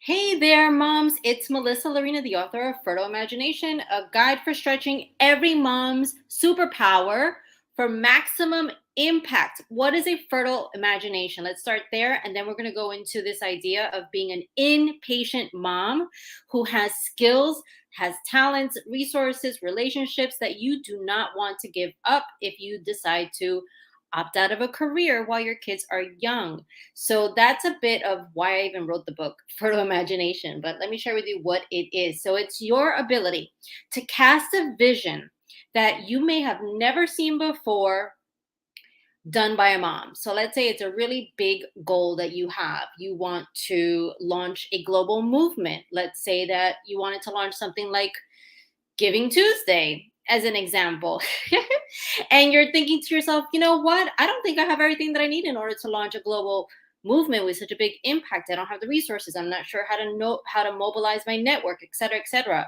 Hey there, moms. It's Melissa Lorena, the author of Fertile Imagination, a guide for stretching every mom's superpower for maximum impact. What is a fertile imagination? Let's start there. And then we're going to go into this idea of being an impatient mom who has skills, has talents, resources, relationships that you do not want to give up if you decide to opt out of a career while your kids are young. So that's a bit of why I even wrote the book, Fertile Imagination. But let me share with you what it is. So it's your ability to cast a vision that you may have never seen before done by a mom. So let's say it's a really big goal that you have. You want to launch a global movement. Let's say that you wanted to launch something like Giving Tuesday, as an example. And you're thinking to yourself, you know what? I don't think I have everything that I need in order to launch a global movement with such a big impact. I don't have the resources. I'm not sure how to mobilize my network, et cetera, et cetera.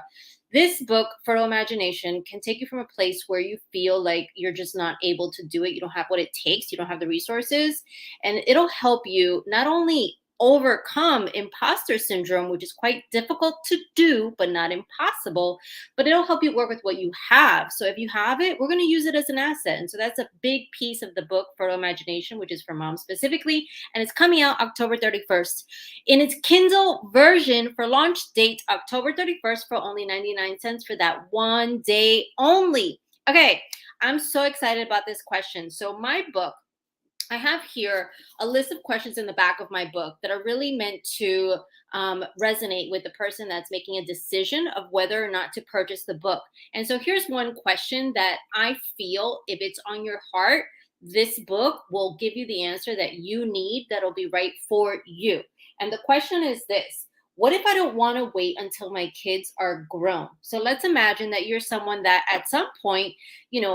This book, Fertile Imagination, can take you from a place where you feel like you're just not able to do it. You don't have what it takes. You don't have the resources. And it'll help you not only overcome imposter syndrome, which is quite difficult to do, but not impossible, but it'll help you work with what you have. So if you have it, we're going to use it as an asset. And so that's a big piece of the book, Fertile Imagination, which is for moms specifically. And it's coming out October 31st in its Kindle version for launch date, October 31st, for only 99 cents for that one day only. Okay, I'm so excited about this question. So my book, I have here a list of questions in the back of my book that are really meant to resonate with the person that's making a decision of whether or not to purchase the book. And so here's one question that I feel, if it's on your heart, this book will give you the answer that you need that'll be right for you. And the question is this: what if I don't want to wait until my kids are grown? So let's imagine that you're someone that at some point,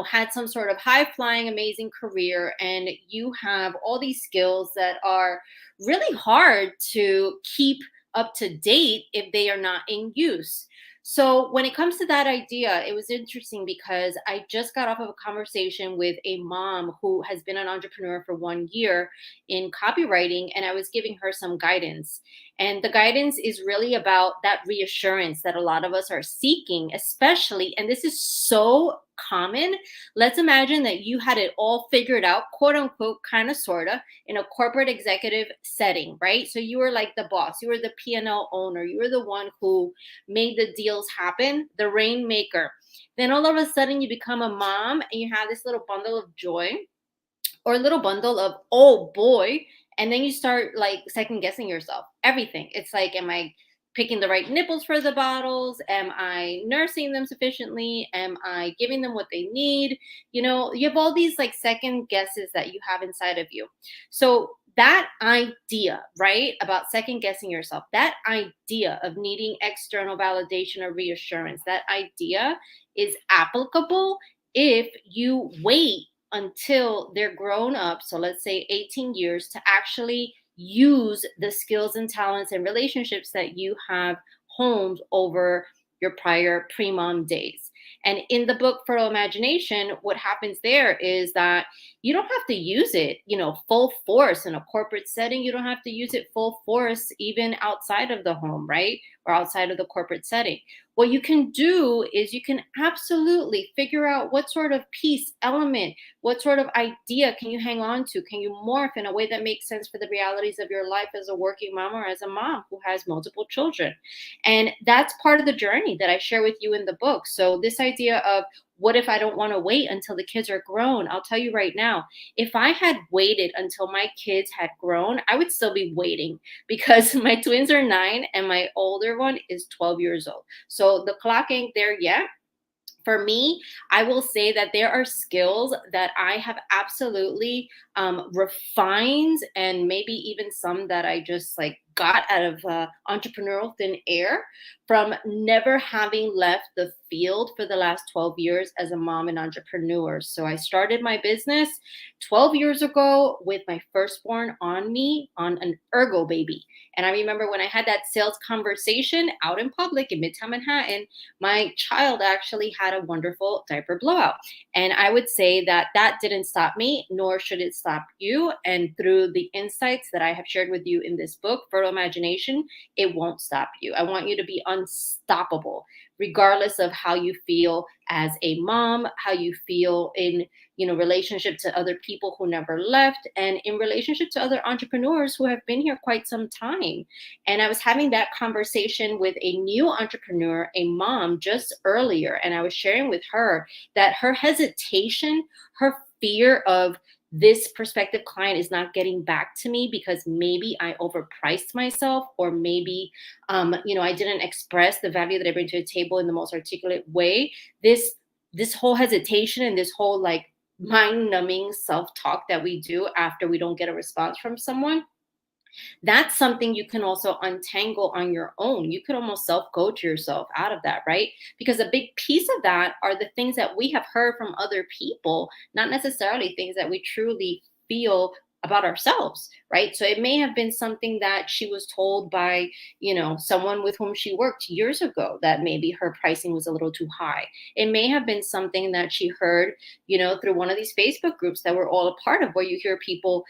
had some sort of high flying, amazing career, and you have all these skills that are really hard to keep up to date if they are not in use. So when it comes to that idea, it was interesting because I just got off of a conversation with a mom who has been an entrepreneur for 1 year in copywriting, and I was giving her some guidance. And the guidance is really about that reassurance that a lot of us are seeking, especially, and this is so common. Let's imagine that you had it all figured out, quote unquote, kind of, sort of, in a corporate executive setting, right? So you were like the boss, you were the P&L owner, you were the one who made the deals happen, the rainmaker. Then all of a sudden you become a mom and you have this little bundle of joy or a little bundle of, oh boy, and then you start like second guessing yourself. Everything. It's like, am I picking the right nipples for the bottles? Am I nursing them sufficiently? Am I giving them what they need? You have all these like second guesses that you have inside of you. So that idea, right, about second guessing yourself, that idea of needing external validation or reassurance, that idea is applicable if you wait until they're grown up, so let's say 18 years, to actually use the skills and talents and relationships that you have honed over your prior pre-mom days. And in the book Fertile Imagination, what happens there is that you don't have to use it, full force in a corporate setting. You don't have to use it full force even outside of the home, right? Or outside of the corporate setting. What you can do is you can absolutely figure out what sort of piece, element, what sort of idea can you hang on to? Can you morph in a way that makes sense for the realities of your life as a working mom or as a mom who has multiple children? And that's part of the journey that I share with you in the book. So this idea of, what if I don't want to wait until the kids are grown? I'll tell you right now, if I had waited until my kids had grown, I would still be waiting because my twins are 9 and my older one is 12 years old. So the clock ain't there yet. For me, I will say that there are skills that I have absolutely refined, and maybe even some that I just like got out of entrepreneurial thin air. from never having left the field for the last 12 years as a mom and entrepreneur. So I started my business 12 years ago with my firstborn on me on an ergo baby. And I remember when I had that sales conversation out in public in Midtown Manhattan, my child actually had a wonderful diaper blowout. And I would say that that didn't stop me, nor should it stop you. And through the insights that I have shared with you in this book, Fertile Imagination, it won't stop you. I want you to be unstoppable, regardless of how you feel as a mom, how you feel in relationship to other people who never left, and in relationship to other entrepreneurs who have been here quite some time. And I was having that conversation with a new entrepreneur, a mom, just earlier, and I was sharing with her that her hesitation, her fear of this prospective client is not getting back to me because maybe I overpriced myself, or maybe I didn't express the value that I bring to the table in the most articulate way. This whole hesitation and this whole like mind numbing self-talk that we do after we don't get a response from someone, that's something you can also untangle on your own. You could almost self coach yourself out of that, right? Because a big piece of that are the things that we have heard from other people, not necessarily things that we truly feel about ourselves, right? So it may have been something that she was told by, someone with whom she worked years ago, that maybe her pricing was a little too high. It may have been something that she heard, through one of these Facebook groups that we're all a part of, where you hear people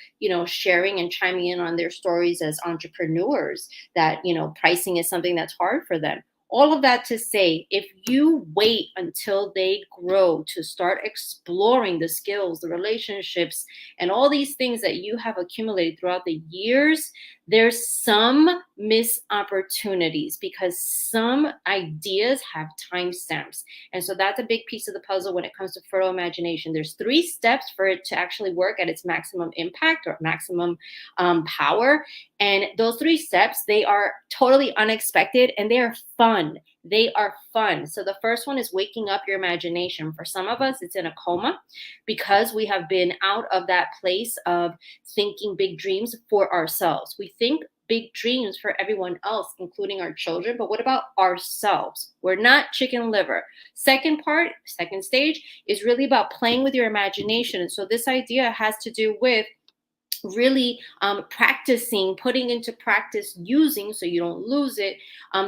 sharing and chiming in on their stories as entrepreneurs, that, pricing is something that's hard for them. All of that to say, if you wait until they grow to start exploring the skills, the relationships, and all these things that you have accumulated throughout the years, there's some missed opportunities because some ideas have timestamps. And so that's a big piece of the puzzle when it comes to fertile imagination. There's 3 steps for it to actually work at its maximum impact or maximum power. And those 3 steps, they are totally unexpected and they are fun. They are fun. So the first one is waking up your imagination. For some of us, it's in a coma because we have been out of that place of thinking big dreams for ourselves. We think big dreams for everyone else, including our children, but what about ourselves? We're not chicken liver. Second stage is really about playing with your imagination. And so this idea has to do with really practicing, putting into practice, using, so you don't lose it,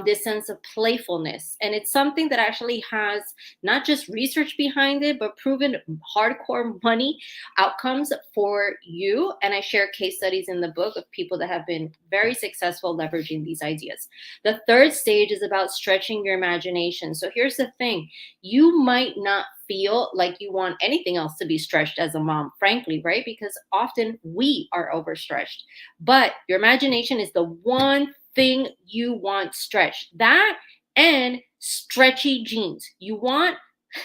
this sense of playfulness. And it's something that actually has not just research behind it, but proven hardcore money outcomes for you. And I share case studies in the book of people that have been very successful leveraging these ideas. The third stage is about stretching your imagination. So here's the thing: you might not feel like you want anything else to be stretched as a mom, frankly, right? Because often we are overstretched. But your imagination is the one thing you want stretched. That and stretchy jeans. You want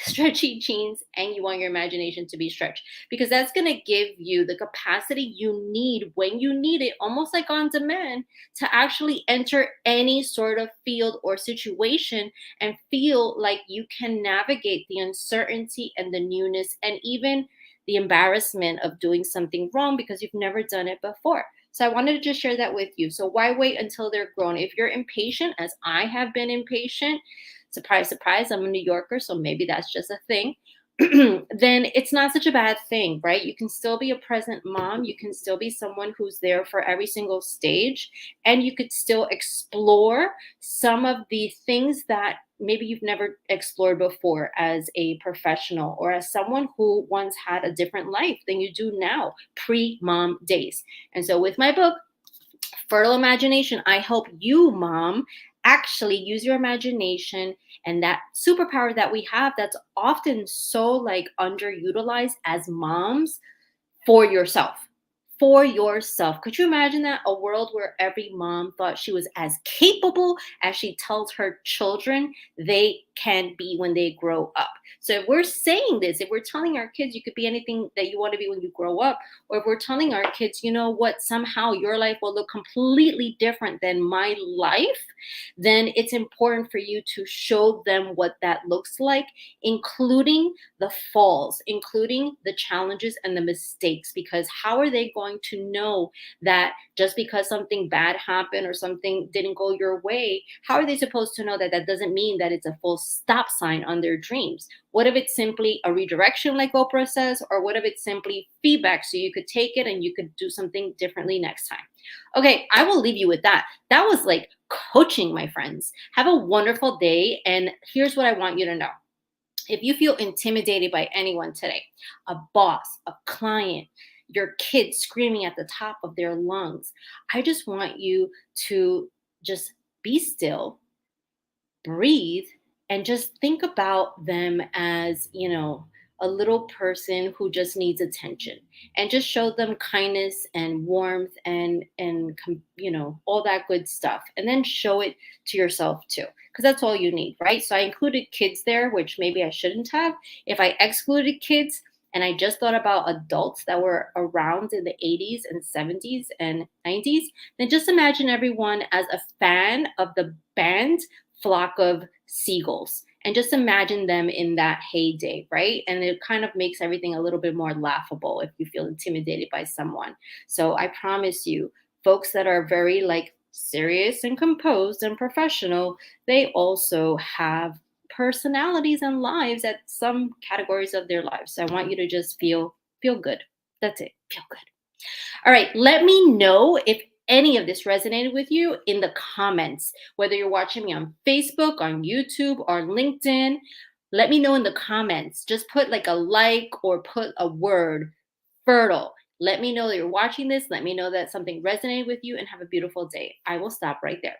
stretchy jeans and you want your imagination to be stretched, because that's going to give you the capacity you need when you need it, almost like on demand, to actually enter any sort of field or situation and feel like you can navigate the uncertainty and the newness and even the embarrassment of doing something wrong because you've never done it before. So I wanted to just share that with you. So why wait until they're grown? If you're impatient, as I have been impatient, surprise, surprise, I'm a New Yorker, so maybe that's just a thing, then it's not such a bad thing, right? You can still be a present mom. You can still be someone who's there for every single stage. And you could still explore some of the things that maybe you've never explored before as a professional or as someone who once had a different life than you do now, pre-mom days. And so with my book, Fertile Imagination, I help you, mom, actually use your imagination and that superpower that we have that's often so like underutilized as moms, for yourself. For yourself. Could you imagine that? A world where every mom thought she was as capable as she tells her children they can be when they grow up. So if we're saying this, if we're telling our kids you could be anything that you want to be when you grow up, or if we're telling our kids, you know what, somehow your life will look completely different than my life, then it's important for you to show them what that looks like, including the falls, including the challenges and the mistakes. Because how are they going to know that just because something bad happened or something didn't go your way, how are they supposed to know that that doesn't mean that it's a full stop sign on their dreams? What if it's simply a redirection, like Oprah says, or what if it's simply feedback so you could take it and you could do something differently next time? Okay, I will leave you with that. That was like coaching, my friends. Have a wonderful day. And here's what I want you to know. If you feel intimidated by anyone today, a boss, a client, your kid screaming at the top of their lungs, I just want you to just be still, breathe, and just think about them as, a little person who just needs attention, and just show them kindness and warmth and all that good stuff, and then show it to yourself too, because that's all you need, right? So I included kids there, which maybe I shouldn't have. If I excluded kids and I just thought about adults that were around in the 80s and 70s and 90s, then just imagine everyone as a fan of the band Flock of Seagulls. And just imagine them in that heyday, right? And it kind of makes everything a little bit more laughable if you feel intimidated by someone. So I promise you, folks that are very like serious and composed and professional, they also have personalities and lives at some categories of their lives. So I want you to just feel good. That's it. Feel good. All right, let me know if any of this resonated with you in the comments, whether you're watching me on Facebook, on YouTube, or LinkedIn. Let me know in the comments. Just put like a like or put a word, fertile. Let me know that you're watching this. Let me know that something resonated with you, and have a beautiful day. I will stop right there.